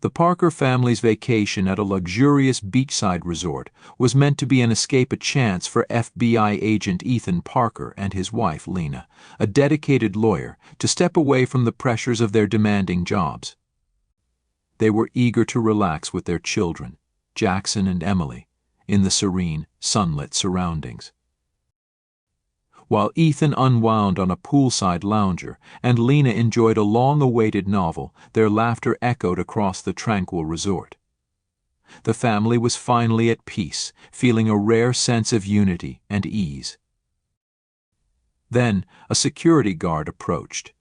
The Parker family's vacation at a luxurious beachside resort was meant to be an escape, a chance for FBI agent Ethan Parker and his wife Lena, a dedicated lawyer, to step away from the pressures of their demanding jobs. They were eager to relax with their children, Jackson and Emily, in the serene, sunlit surroundings. While Ethan unwound on a poolside lounger and Lena enjoyed a long-awaited novel, their laughter echoed across the tranquil resort. The family was finally at peace, feeling a rare sense of unity and ease. Then a security guard approached.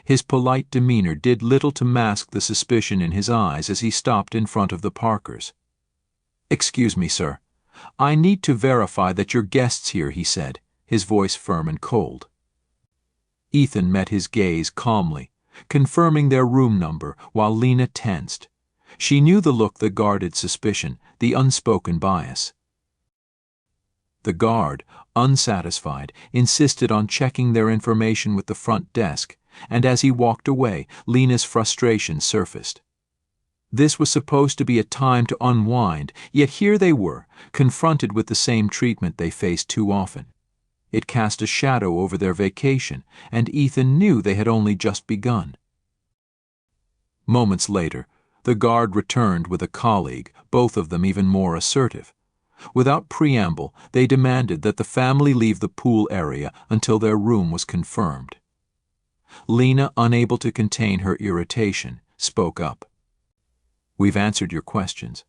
His polite demeanor did little to mask the suspicion in his eyes as he stopped in front of the Parkers. "Excuse me, sir. I need to verify that you're guests here," he said, his voice firm and cold. Ethan met his gaze calmly, confirming their room number while Lena tensed. She knew the look that guarded suspicion, the unspoken bias. The guard, unsatisfied, insisted on checking their information with the front desk, and as he walked away, Lena's frustration surfaced. This was supposed to be a time to unwind, yet here they were, confronted with the same treatment they faced too often. It cast a shadow over their vacation, and Ethan knew they had only just begun. Moments later, the guard returned with a colleague, both of them even more assertive. Without preamble, they demanded that the family leave the pool area until their room was confirmed. Lena, unable to contain her irritation, spoke up. "We've answered your questions.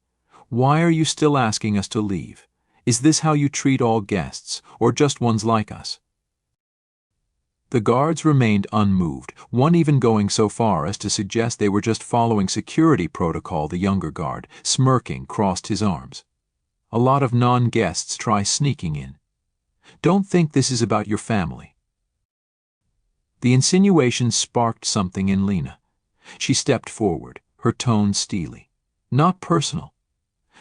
Why are you still asking us to leave? Is this how you treat all guests, or just ones like us?" The guards remained unmoved, one even going so far as to suggest they were just following security protocol. The younger guard, smirking, crossed his arms. "A lot of non-guests try sneaking in. Don't think this is about your family." The insinuation sparked something in Lena. She stepped forward, her tone steely. "Not personal.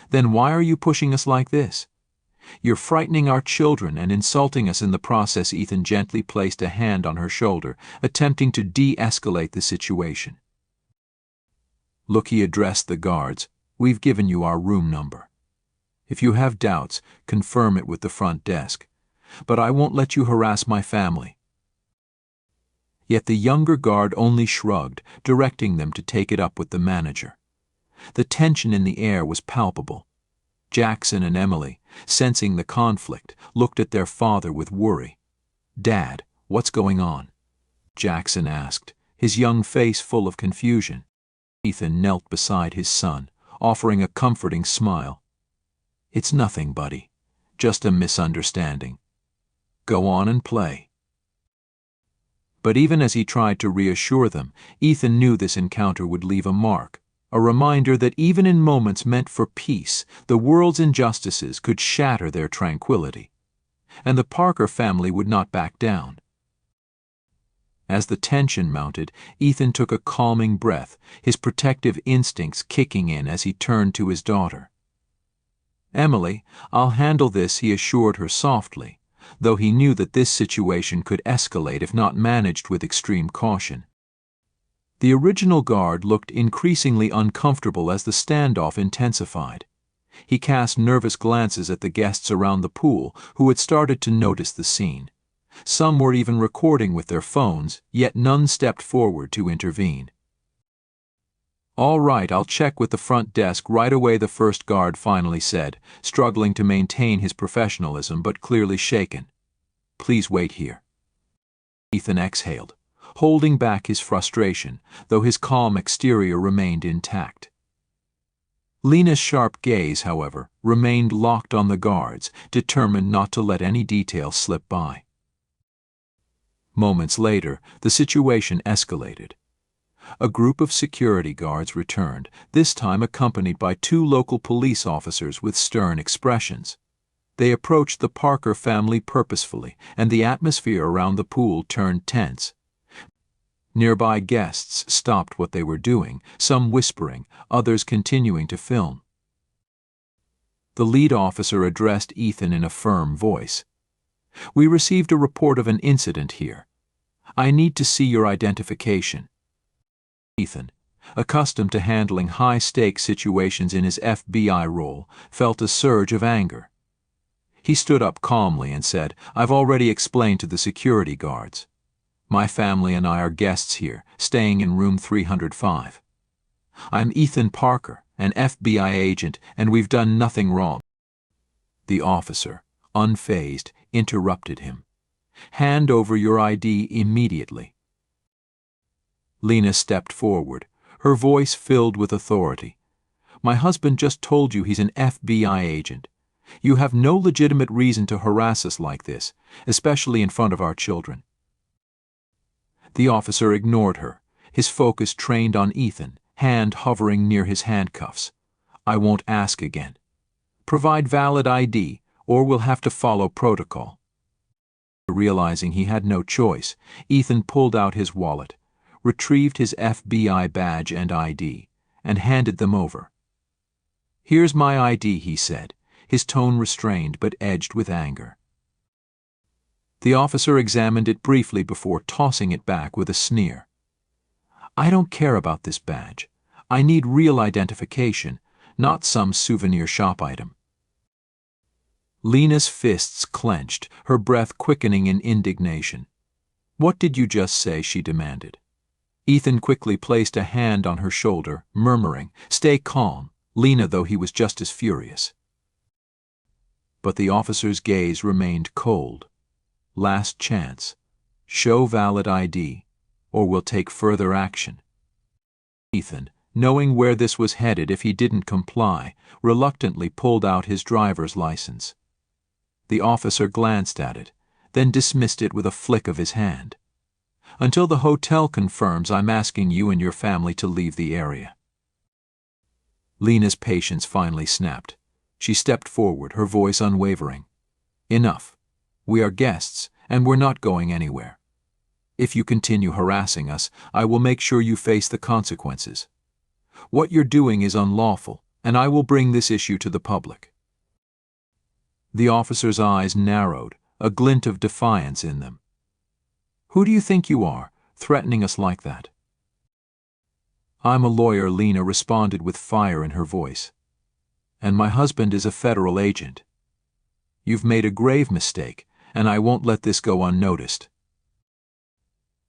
Then why are you pushing us like this? You're frightening our children and insulting us in the process." Ethan gently placed a hand on her shoulder, attempting to de-escalate the situation. "Look," he addressed the guards, "we've given you our room number. If you have doubts, confirm it with the front desk. But I won't let you harass my family." Yet the younger guard only shrugged, directing them to take it up with the manager. The tension in the air was palpable. Jackson and Emily, sensing the conflict, looked at their father with worry. "Dad, what's going on?" Jackson asked, his young face full of confusion. Ethan knelt beside his son, offering a comforting smile. "It's nothing, buddy. Just a misunderstanding. Go on and play." But even as he tried to reassure them, Ethan knew this encounter would leave a mark. A reminder that even in moments meant for peace, the world's injustices could shatter their tranquility. And the Parker family would not back down. As the tension mounted, Ethan took a calming breath, his protective instincts kicking in as he turned to his daughter. "Emily, I'll handle this," he assured her softly, though he knew that this situation could escalate if not managed with extreme caution. The original guard looked increasingly uncomfortable as the standoff intensified. He cast nervous glances at the guests around the pool who had started to notice the scene. Some were even recording with their phones, yet none stepped forward to intervene. "All right, I'll check with the front desk right away," the first guard finally said, struggling to maintain his professionalism but clearly shaken. "Please wait here." Ethan exhaled, holding back his frustration, though his calm exterior remained intact. Lena's sharp gaze, however, remained locked on the guards, determined not to let any detail slip by. Moments later, the situation escalated. A group of security guards returned, this time accompanied by 2 local police officers with stern expressions. They approached the Parker family purposefully, and the atmosphere around the pool turned tense. Nearby guests stopped what they were doing, some whispering, others continuing to film. The lead officer addressed Ethan in a firm voice. "We received a report of an incident here. I need to see your identification." "Ethan, accustomed to handling high-stakes situations in his FBI role, felt a surge of anger. He stood up calmly and said, "I've already explained to the security guards. My family and I are guests here, staying in room 305. I'm Ethan Parker, an FBI agent, and we've done nothing wrong." The officer, unfazed, interrupted him. "Hand over your ID immediately." Lena stepped forward, her voice filled with authority. "My husband just told you he's an FBI agent. You have no legitimate reason to harass us like this, especially in front of our children." The officer ignored her, his focus trained on Ethan, hand hovering near his handcuffs. "I won't ask again. Provide valid ID, or we'll have to follow protocol." Realizing he had no choice, Ethan pulled out his wallet, retrieved his FBI badge and ID, and handed them over. "Here's my ID," he said, his tone restrained but edged with anger. The officer examined it briefly before tossing it back with a sneer. "I don't care about this badge. I need real identification, not some souvenir shop item." Lena's fists clenched, her breath quickening in indignation. "What did you just say?" she demanded. Ethan quickly placed a hand on her shoulder, murmuring, "Stay calm," Lena, though he was just as furious. But the officer's gaze remained cold. "Last chance. Show valid ID, or we'll take further action." Ethan, knowing where this was headed if he didn't comply, reluctantly pulled out his driver's license. The officer glanced at it, then dismissed it with a flick of his hand. "Until the hotel confirms, I'm asking you and your family to leave the area." Lena's patience finally snapped. She stepped forward, her voice unwavering. "Enough. We are guests, and we're not going anywhere. If you continue harassing us, I will make sure you face the consequences. What you're doing is unlawful, and I will bring this issue to the public." The officer's eyes narrowed, a glint of defiance in them. "Who do you think you are, threatening us like that?" "I'm a lawyer," Lena responded with fire in her voice. "And my husband is a federal agent. You've made a grave mistake, and I won't let this go unnoticed."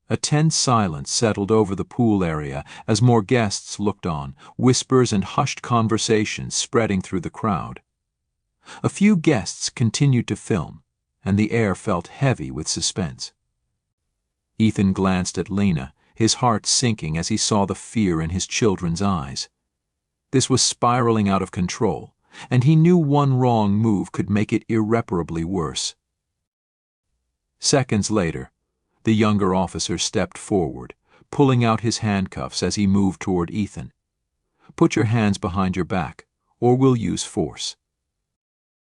A tense silence settled over the pool area as more guests looked on, whispers and hushed conversations spreading through the crowd. A few guests continued to film, and the air felt heavy with suspense. Ethan glanced at Lena, his heart sinking as he saw the fear in his children's eyes. This was spiraling out of control, and he knew one wrong move could make it irreparably worse. Seconds later, the younger officer stepped forward, pulling out his handcuffs as he moved toward Ethan. "Put your hands behind your back, or we'll use force."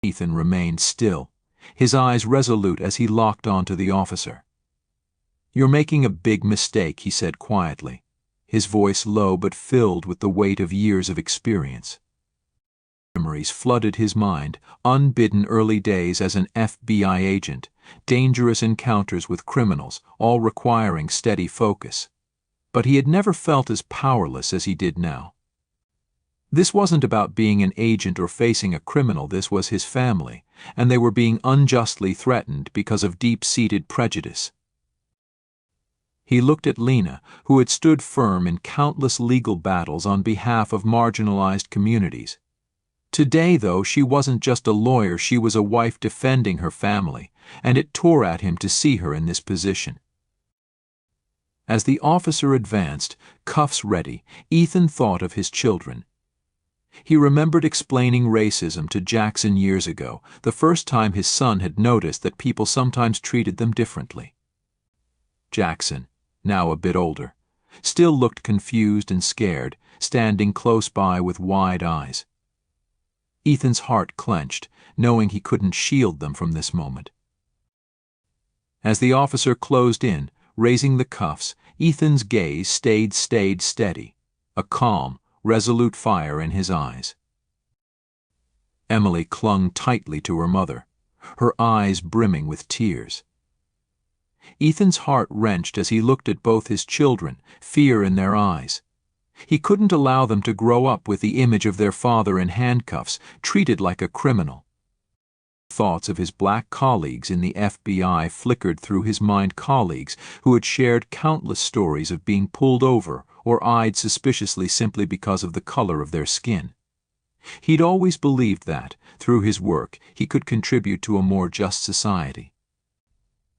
Ethan remained still, his eyes resolute as he locked onto the officer. "You're making a big mistake," he said quietly, his voice low but filled with the weight of years of experience. Memories flooded his mind, unbidden early days as an FBI agent, dangerous encounters with criminals, all requiring steady focus. But he had never felt as powerless as he did now. This wasn't about being an agent or facing a criminal. This was his family, and they were being unjustly threatened because of deep-seated prejudice. He looked at Lena, who had stood firm in countless legal battles on behalf of marginalized communities. Today, though, she wasn't just a lawyer, she was a wife defending her family, and it tore at him to see her in this position. As the officer advanced, cuffs ready, Ethan thought of his children. He remembered explaining racism to Jackson years ago, the first time his son had noticed that people sometimes treated them differently. Jackson, now a bit older, still looked confused and scared, standing close by with wide eyes. Ethan's heart clenched, knowing he couldn't shield them from this moment. As the officer closed in, raising the cuffs, Ethan's gaze stayed steady, a calm, resolute fire in his eyes. Emily clung tightly to her mother, her eyes brimming with tears. Ethan's heart wrenched as he looked at both his children, fear in their eyes. He couldn't allow them to grow up with the image of their father in handcuffs, treated like a criminal. Thoughts of his black colleagues in the FBI flickered through his mind, colleagues who had shared countless stories of being pulled over or eyed suspiciously simply because of the color of their skin. He'd always believed that, through his work, he could contribute to a more just society.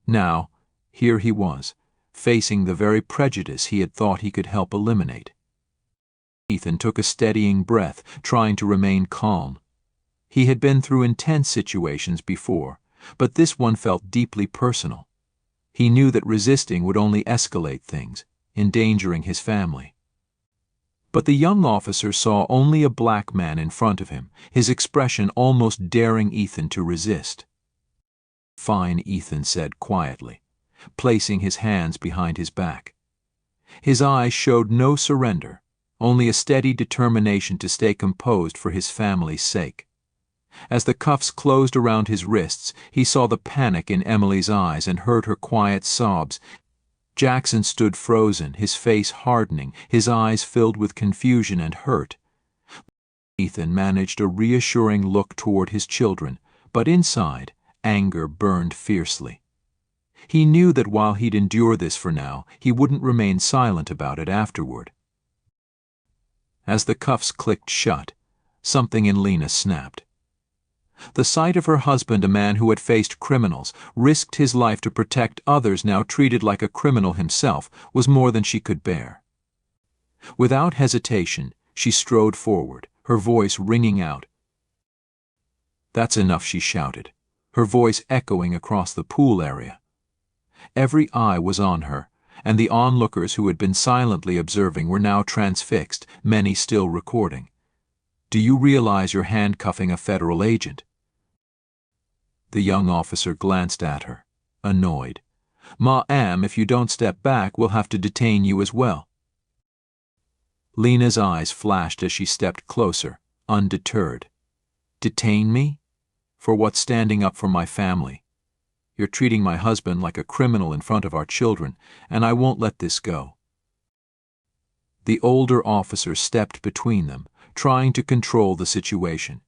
Now, here he was, facing the very prejudice he had thought he could help eliminate. Ethan took a steadying breath, trying to remain calm. He had been through intense situations before, but this one felt deeply personal. He knew that resisting would only escalate things, endangering his family. But the young officer saw only a black man in front of him, his expression almost daring Ethan to resist. "Fine," Ethan said quietly, placing his hands behind his back. His eyes showed no surrender, only a steady determination to stay composed for his family's sake. As the cuffs closed around his wrists, he saw the panic in Emily's eyes and heard her quiet sobs. Jackson stood frozen, his face hardening, his eyes filled with confusion and hurt. Ethan managed a reassuring look toward his children, but inside, anger burned fiercely. He knew that while he'd endure this for now, he wouldn't remain silent about it afterward. As the cuffs clicked shut, something in Lena snapped. The sight of her husband, a man who had faced criminals, risked his life to protect others, now treated like a criminal himself, was more than she could bear. Without hesitation, she strode forward, her voice ringing out. "That's enough," she shouted, her voice echoing across the pool area. Every eye was on her, and the onlookers who had been silently observing were now transfixed, many still recording. "Do you realize you're handcuffing a federal agent?" The young officer glanced at her, annoyed. "Ma'am, if you don't step back, we'll have to detain you as well." Lena's eyes flashed as she stepped closer, undeterred. "Detain me? For what? Standing up for my family. You're treating my husband like a criminal in front of our children, and I won't let this go." The older officer stepped between them, trying to control the situation.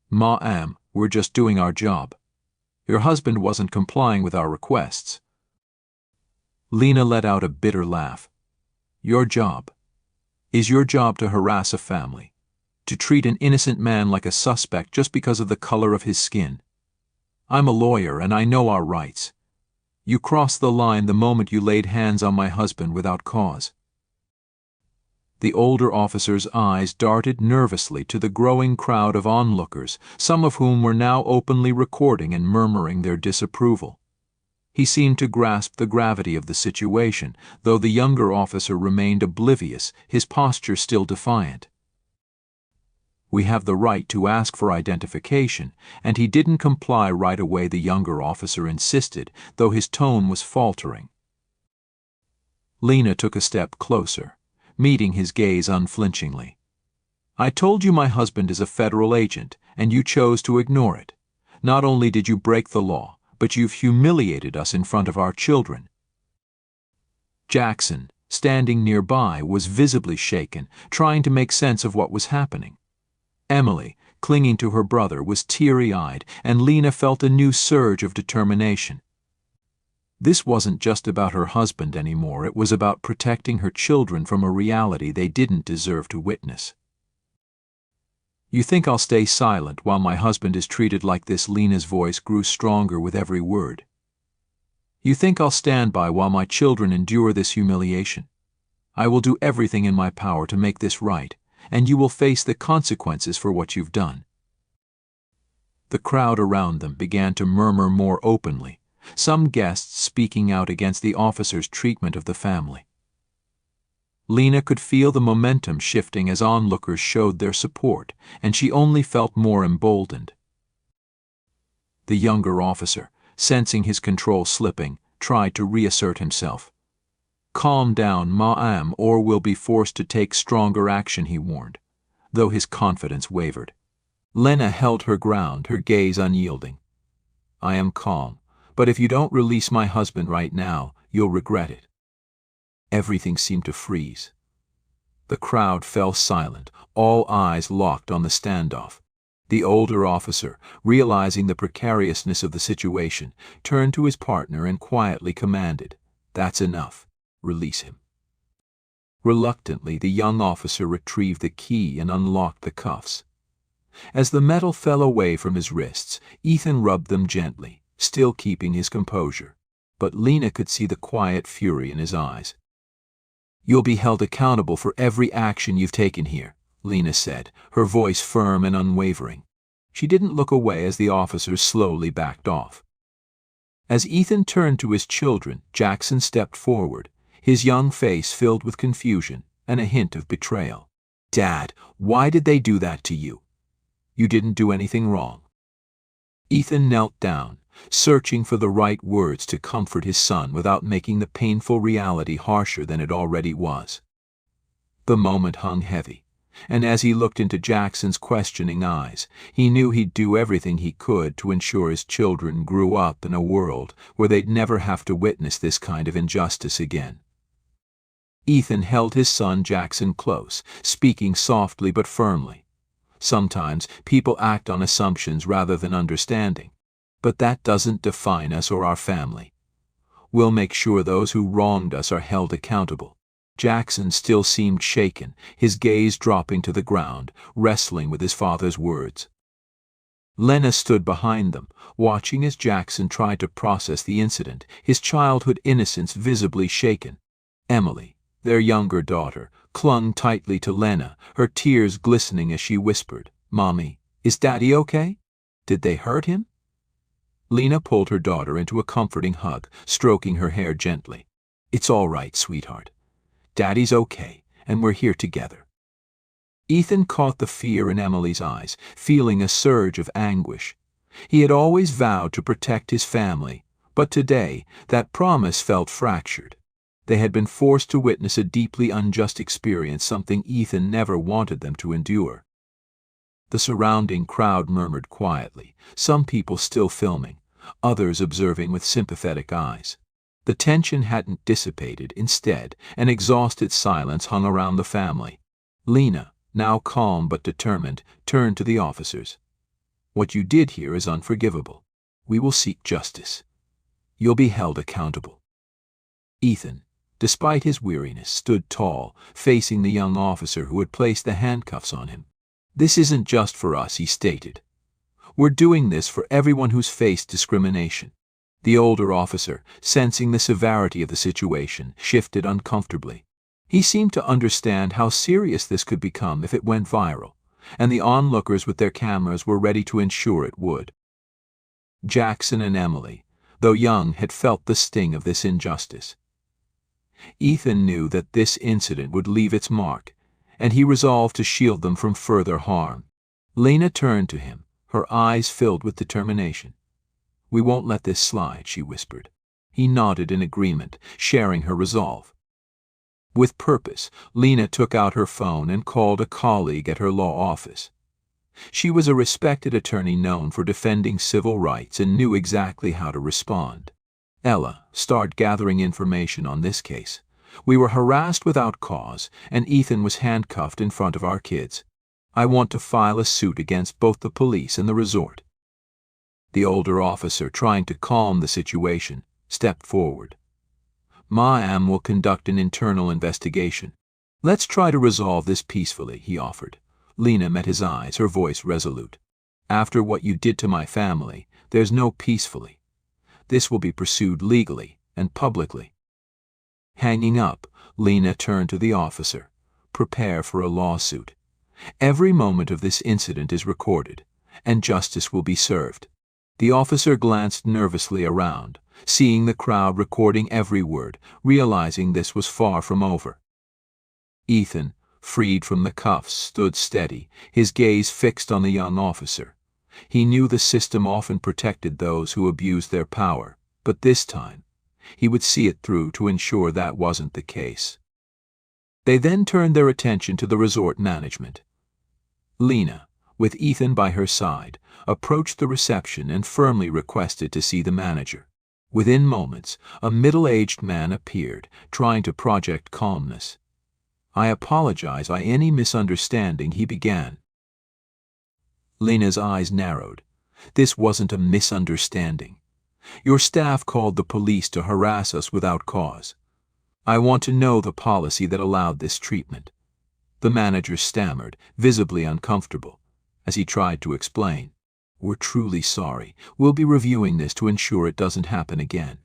"Ma'am, we're just doing our job. Your husband wasn't complying with our requests." Lena let out a bitter laugh. "Your job? Is your job to harass a family? To treat an innocent man like a suspect just because of the color of his skin? I'm a lawyer and I know our rights. You crossed the line the moment you laid hands on my husband without cause." The older officer's eyes darted nervously to the growing crowd of onlookers, some of whom were now openly recording and murmuring their disapproval. He seemed to grasp the gravity of the situation, though the younger officer remained oblivious, his posture still defiant. "We have the right to ask for identification," and he didn't comply right away, the younger officer insisted, though his tone was faltering. Lena took a step closer, meeting his gaze unflinchingly. "I told you my husband is a federal agent, and you chose to ignore it. Not only did you break the law, but you've humiliated us in front of our children." Jackson, standing nearby, was visibly shaken, trying to make sense of what was happening. Emily, clinging to her brother, was teary-eyed, and Lena felt a new surge of determination. This wasn't just about her husband anymore, it was about protecting her children from a reality they didn't deserve to witness. "You think I'll stay silent while my husband is treated like this?" Lena's voice grew stronger with every word. "You think I'll stand by while my children endure this humiliation? I will do everything in my power to make this right, and you will face the consequences for what you've done." The crowd around them began to murmur more openly, some guests speaking out against the officer's treatment of the family. Lena could feel the momentum shifting as onlookers showed their support, and she only felt more emboldened. The younger officer, sensing his control slipping, tried to reassert himself. "Calm down, ma'am, or we'll be forced to take stronger action," he warned, though his confidence wavered. Lena held her ground, her gaze unyielding. "I am calm, but if you don't release my husband right now, you'll regret it." Everything seemed to freeze. The crowd fell silent, all eyes locked on the standoff. The older officer, realizing the precariousness of the situation, turned to his partner and quietly commanded, "That's enough. Release him." Reluctantly, the young officer retrieved the key and unlocked the cuffs. As the metal fell away from his wrists, Ethan rubbed them gently, still keeping his composure. But Lena could see the quiet fury in his eyes. "You'll be held accountable for every action you've taken here," Lena said, her voice firm and unwavering. She didn't look away as the officers slowly backed off. As Ethan turned to his children, Jackson stepped forward, his young face filled with confusion and a hint of betrayal. "Dad, why did they do that to you? You didn't do anything wrong." Ethan knelt down, searching for the right words to comfort his son without making the painful reality harsher than it already was. The moment hung heavy, and as he looked into Jackson's questioning eyes, he knew he'd do everything he could to ensure his children grew up in a world where they'd never have to witness this kind of injustice again. Ethan held his son Jackson close, speaking softly but firmly. Sometimes people act on assumptions rather than understanding, but that doesn't define us or our family. We'll make sure those who wronged us are held accountable. Jackson still seemed shaken, his gaze dropping to the ground, wrestling with his father's words. Lena stood behind them, watching as Jackson tried to process the incident, his childhood innocence visibly shaken. Emily, their younger daughter, clung tightly to Lena, her tears glistening as she whispered, "Mommy, is Daddy okay? Did they hurt him?" Lena pulled her daughter into a comforting hug, stroking her hair gently. "It's all right, sweetheart. Daddy's okay, and we're here together." Ethan caught the fear in Emily's eyes, feeling a surge of anguish. He had always vowed to protect his family, but today that promise felt fractured. They had been forced to witness a deeply unjust experience, something Ethan never wanted them to endure. The surrounding crowd murmured quietly, some people still filming, others observing with sympathetic eyes. The tension hadn't dissipated. Instead, an exhausted silence hung around the family. Lena, now calm but determined, turned to the officers. "What you did here is unforgivable. We will seek justice. You'll be held accountable." Ethan, despite his weariness, stood tall, facing the young officer who had placed the handcuffs on him. "This isn't just for us," he stated. "We're doing this for everyone who's faced discrimination." The older officer, sensing the severity of the situation, shifted uncomfortably. He seemed to understand how serious this could become if it went viral, and the onlookers with their cameras were ready to ensure it would. Jackson and Emily, though young, had felt the sting of this injustice. Ethan knew that this incident would leave its mark, and he resolved to shield them from further harm. Lena turned to him, her eyes filled with determination. "We won't let this slide," she whispered. He nodded in agreement, sharing her resolve. With purpose, Lena took out her phone and called a colleague at her law office. She was a respected attorney known for defending civil rights and knew exactly how to respond. "Ella, start gathering information on this case. We were harassed without cause, and Ethan was handcuffed in front of our kids. I want to file a suit against both the police and the resort." The older officer, trying to calm the situation, stepped forward. "Ma'am will conduct an internal investigation. Let's try to resolve this peacefully," he offered. Lena met his eyes, her voice resolute. "After what you did to my family, there's no peacefully. This will be pursued legally and publicly." Hanging up, Lena turned to the officer. "Prepare for a lawsuit. Every moment of this incident is recorded, and justice will be served." The officer glanced nervously around, seeing the crowd recording every word, realizing this was far from over. Ethan, freed from the cuffs, stood steady, his gaze fixed on the young officer. He knew the system often protected those who abused their power, but this time, he would see it through to ensure that wasn't the case. They then turned their attention to the resort management. Lena, with Ethan by her side, approached the reception and firmly requested to see the manager. Within moments, a middle-aged man appeared, trying to project calmness. I apologize for any misunderstanding, he began. Lena's eyes narrowed. This wasn't a misunderstanding. Your staff called the police to harass us without cause. I want to know the policy that allowed this treatment. The manager stammered, visibly uncomfortable, as he tried to explain. We're truly sorry. We'll be reviewing this to ensure it doesn't happen again.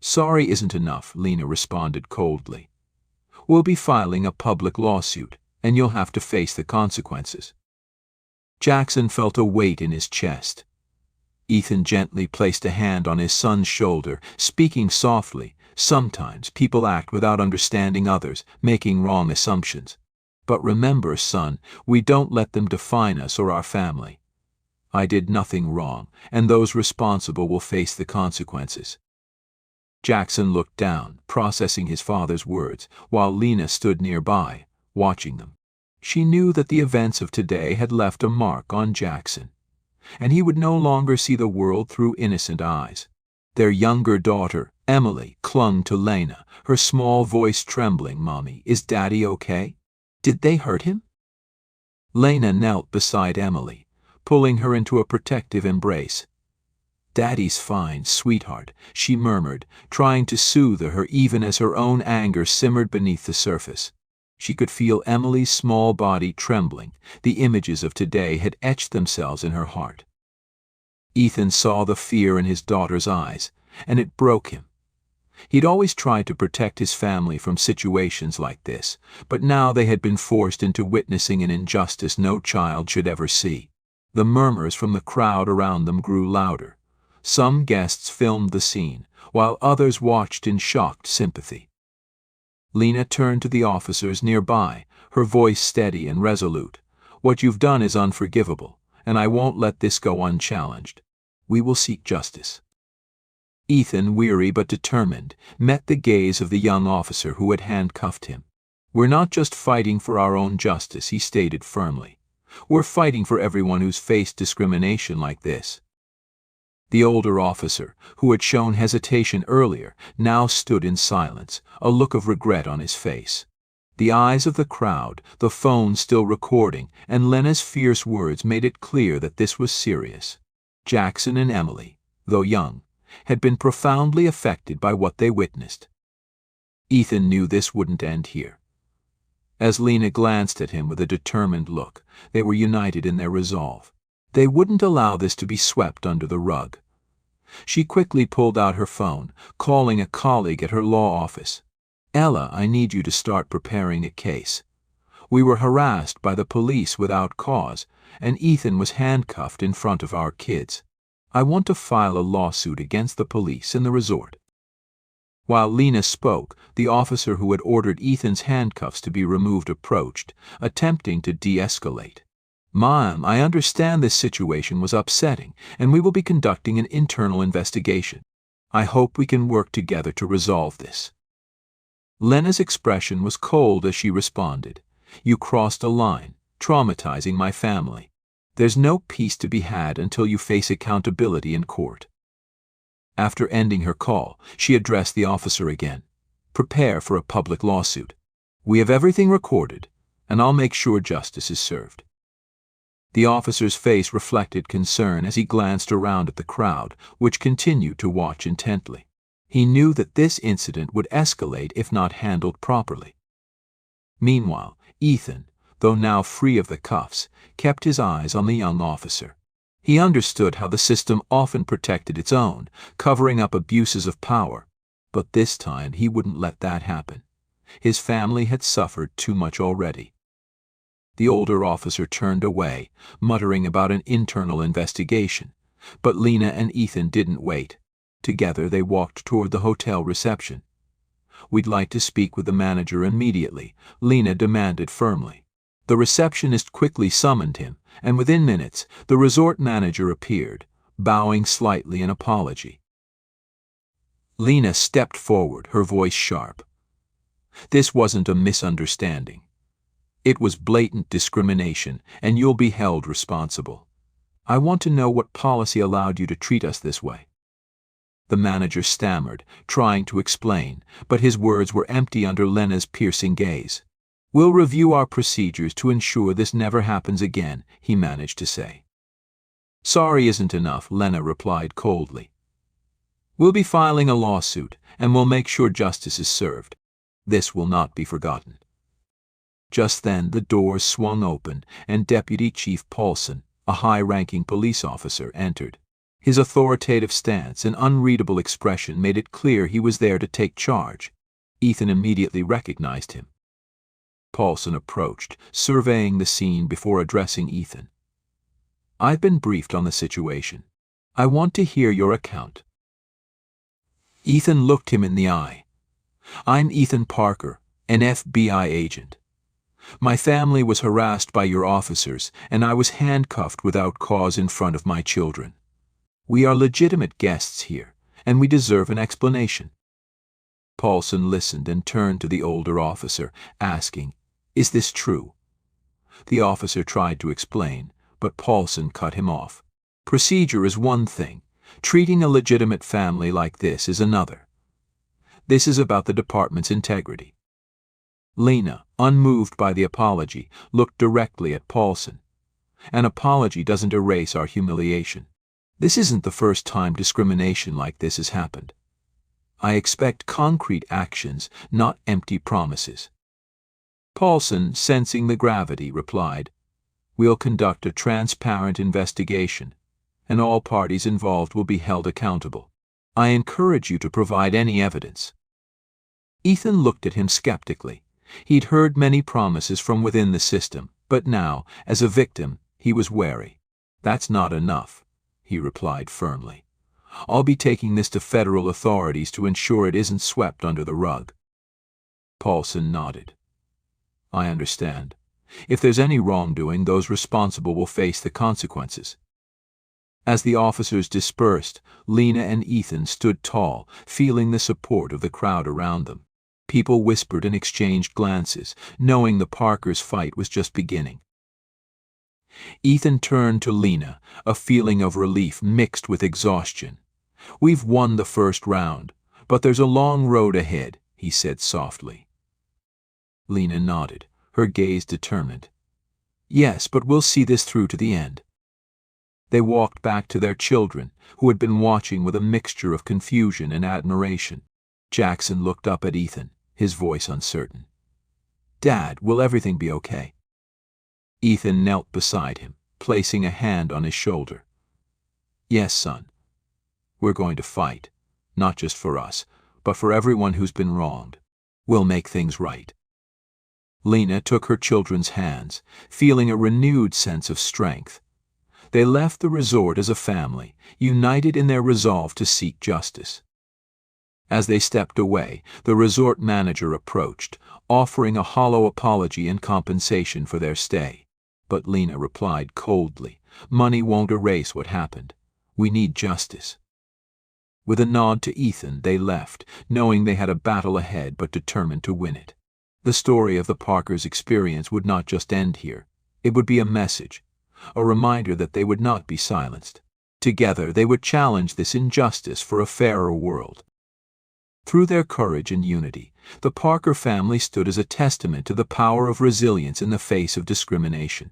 Sorry isn't enough, Lena responded coldly. We'll be filing a public lawsuit, and you'll have to face the consequences. Jackson felt a weight in his chest. Ethan gently placed a hand on his son's shoulder, speaking softly. Sometimes people act without understanding others, making wrong assumptions. But remember, son, we don't let them define us or our family. I did nothing wrong, and those responsible will face the consequences. Jackson looked down, processing his father's words, while Lena stood nearby, watching them. She knew that the events of today had left a mark on Jackson, and he would no longer see the world through innocent eyes. Their younger daughter, Emily, clung to Lena, her small voice trembling. Mommy, is Daddy okay? Did they hurt him? Lena knelt beside Emily, pulling her into a protective embrace. Daddy's fine, sweetheart, she murmured, trying to soothe her even as her own anger simmered beneath the surface. She could feel Emily's small body trembling. The images of today had etched themselves in her heart. Ethan saw the fear in his daughter's eyes, and it broke him. He'd always tried to protect his family from situations like this, but now they had been forced into witnessing an injustice no child should ever see. The murmurs from the crowd around them grew louder. Some guests filmed the scene, while others watched in shocked sympathy. Lena turned to the officers nearby, her voice steady and resolute. What you've done is unforgivable, and I won't let this go unchallenged. We will seek justice. Ethan, weary but determined, met the gaze of the young officer who had handcuffed him. We're not just fighting for our own justice, he stated firmly. We're fighting for everyone who's faced discrimination like this. The older officer, who had shown hesitation earlier, now stood in silence, a look of regret on his face. The eyes of the crowd, the phone still recording, and Lena's fierce words made it clear that this was serious. Jackson and Emily, though young, had been profoundly affected by what they witnessed. Ethan knew this wouldn't end here. As Lena glanced at him with a determined look, they were united in their resolve. They wouldn't allow this to be swept under the rug. She quickly pulled out her phone, calling a colleague at her law office. Ella, I need you to start preparing a case. We were harassed by the police without cause, and Ethan was handcuffed in front of our kids. I want to file a lawsuit against the police in the resort. While Lena spoke, the officer who had ordered Ethan's handcuffs to be removed approached, attempting to de-escalate. Ma'am, I understand this situation was upsetting, and we will be conducting an internal investigation. I hope we can work together to resolve this. Lena's expression was cold as she responded. You crossed a line, traumatizing my family. There's no peace to be had until you face accountability in court. After ending her call, she addressed the officer again. Prepare for a public lawsuit. We have everything recorded, and I'll make sure justice is served. The officer's face reflected concern as he glanced around at the crowd, which continued to watch intently. He knew that this incident would escalate if not handled properly. Meanwhile, Ethan, though now free of the cuffs, kept his eyes on the young officer. He understood how the system often protected its own, covering up abuses of power, but this time he wouldn't let that happen. His family had suffered too much already. The older officer turned away, muttering about an internal investigation, but Lena and Ethan didn't wait. Together they walked toward the hotel reception. We'd like to speak with the manager immediately, Lena demanded firmly. The receptionist quickly summoned him, and within minutes the resort manager appeared, bowing slightly in apology. Lena stepped forward, her voice sharp. This wasn't a misunderstanding. It was blatant discrimination, and you'll be held responsible. I want to know what policy allowed you to treat us this way. The manager stammered, trying to explain, but his words were empty under Lena's piercing gaze. "We'll review our procedures to ensure this never happens again," he managed to say. "Sorry isn't enough," Lena replied coldly. "We'll be filing a lawsuit, and we'll make sure justice is served. This will not be forgotten." Just then the doors swung open, and Deputy Chief Paulson, a high-ranking police officer, entered. His authoritative stance and unreadable expression made it clear he was there to take charge. Ethan immediately recognized him. Paulson approached, surveying the scene before addressing Ethan. "I've been briefed on the situation. I want to hear your account." Ethan looked him in the eye. "I'm Ethan Parker, an FBI agent. My family was harassed by your officers, and I was handcuffed without cause in front of my children. We are legitimate guests here, and we deserve an explanation." Paulson listened and turned to the older officer, asking, "Is this true?" The officer tried to explain, but Paulson cut him off. "Procedure is one thing. Treating a legitimate family like this is another. This is about the department's integrity." Lena, unmoved by the apology, looked directly at Paulson. "An apology doesn't erase our humiliation. This isn't the first time discrimination like this has happened. I expect concrete actions, not empty promises." Paulson, sensing the gravity, replied, "We'll conduct a transparent investigation, and all parties involved will be held accountable. I encourage you to provide any evidence." Ethan looked at him skeptically. He'd heard many promises from within the system, but now, as a victim, he was wary. "That's not enough," he replied firmly. "I'll be taking this to federal authorities to ensure it isn't swept under the rug." Paulson nodded. "I understand. If there's any wrongdoing, those responsible will face the consequences." As the officers dispersed, Lena and Ethan stood tall, feeling the support of the crowd around them. People whispered and exchanged glances, knowing the Parkers' fight was just beginning. Ethan turned to Lena, a feeling of relief mixed with exhaustion. "We've won the first round, but there's a long road ahead," he said softly. Lena nodded, her gaze determined. "Yes, but we'll see this through to the end." They walked back to their children, who had been watching with a mixture of confusion and admiration. Jackson looked up at Ethan, his voice uncertain. "Dad, will everything be okay?" Ethan knelt beside him, placing a hand on his shoulder. "Yes, son. We're going to fight, not just for us, but for everyone who's been wronged. We'll make things right." Lena took her children's hands, feeling a renewed sense of strength. They left the resort as a family, united in their resolve to seek justice. As they stepped away, the resort manager approached, offering a hollow apology and compensation for their stay. But Lena replied coldly, "Money won't erase what happened. We need justice." With a nod to Ethan, they left, knowing they had a battle ahead but determined to win it. The story of the Parkers' experience would not just end here. It would be a message, a reminder that they would not be silenced. Together, they would challenge this injustice for a fairer world. Through their courage and unity, the Parker family stood as a testament to the power of resilience in the face of discrimination.